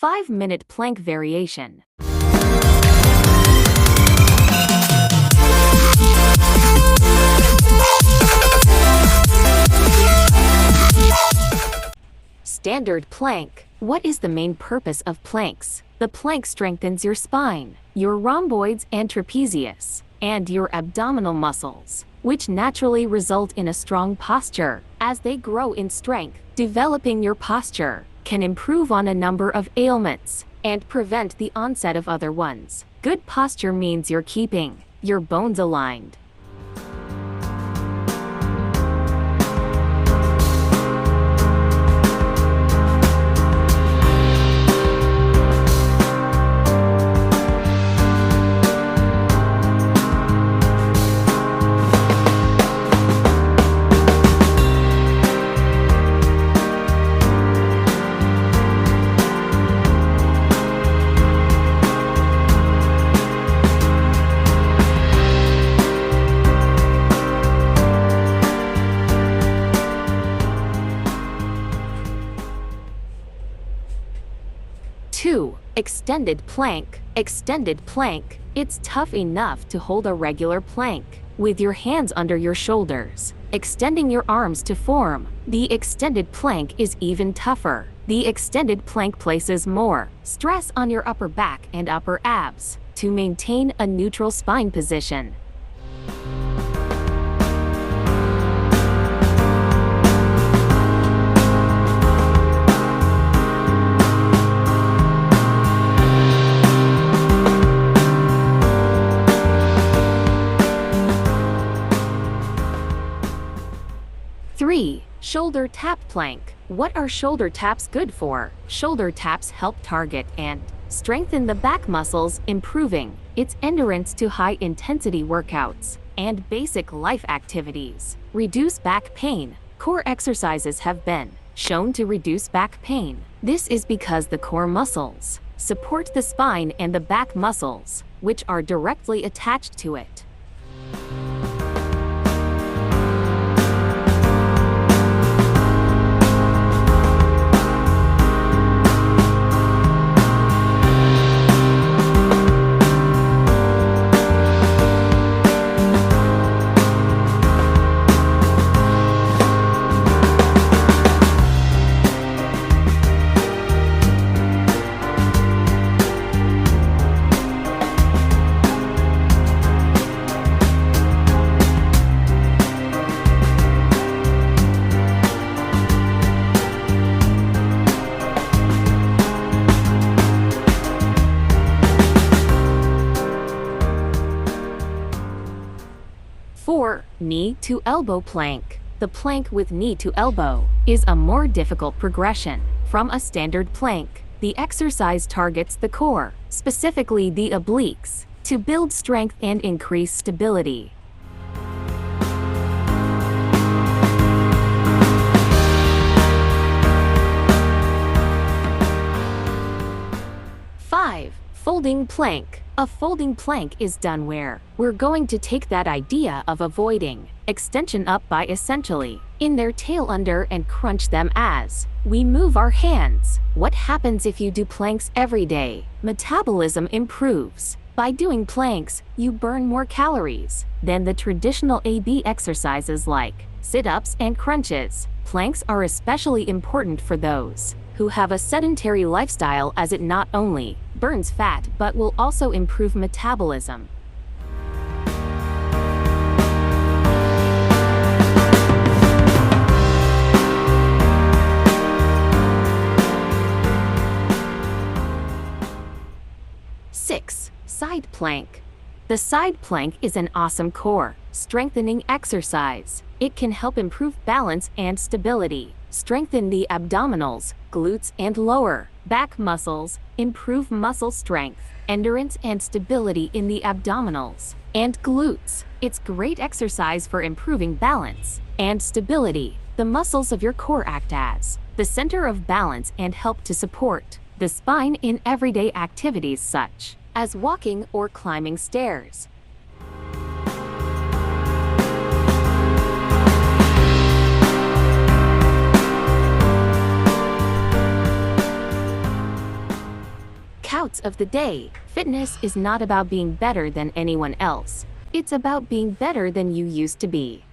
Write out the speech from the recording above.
5-minute plank variation. Standard plank. What is the main purpose of planks? The plank strengthens your spine, your rhomboids and trapezius, and your abdominal muscles, which naturally result in a strong posture. As they grow in strength, developing your posture can improve on a number of ailments and prevent the onset of other ones. Good posture means you're keeping your bones aligned. Extended plank. Extended plank. It's tough enough to hold a regular plank with your hands under your shoulders, extending your arms to form. The extended plank is even tougher. The extended plank places more stress on your upper back and upper abs to maintain a neutral spine position. Shoulder tap plank. What are shoulder taps good for? Shoulder taps help target and strengthen the back muscles, improving its endurance to high-intensity workouts and basic life activities. Reduce back pain. Core exercises have been shown to reduce back pain. This is because the core muscles support the spine and the back muscles, which are directly attached to it. Knee to elbow plank. The plank with knee to elbow is a more difficult progression from a standard plank. The exercise targets the core, specifically the obliques, to build strength and increase stability. Folding plank. A folding plank is done where we're going to take that idea of avoiding extension up by essentially in their tail under and crunch them as we move our hands. What happens if you do planks every day? Metabolism improves. By doing planks, you burn more calories than the traditional AB exercises like sit-ups and crunches. Planks are especially important for those who have a sedentary lifestyle, as it not only burns fat but will also improve metabolism. Side plank. The side plank is an awesome core strengthening exercise. It can help improve balance and stability, strengthen the abdominals, glutes and lower back muscles, improve muscle strength, endurance and stability in the abdominals and glutes. It's great exercise for improving balance and stability. The muscles of your core act as the center of balance and help to support the spine in everyday activities such as walking or climbing stairs. workouts of the day. Fitness is not about being better than anyone else. It's about being better than you used to be.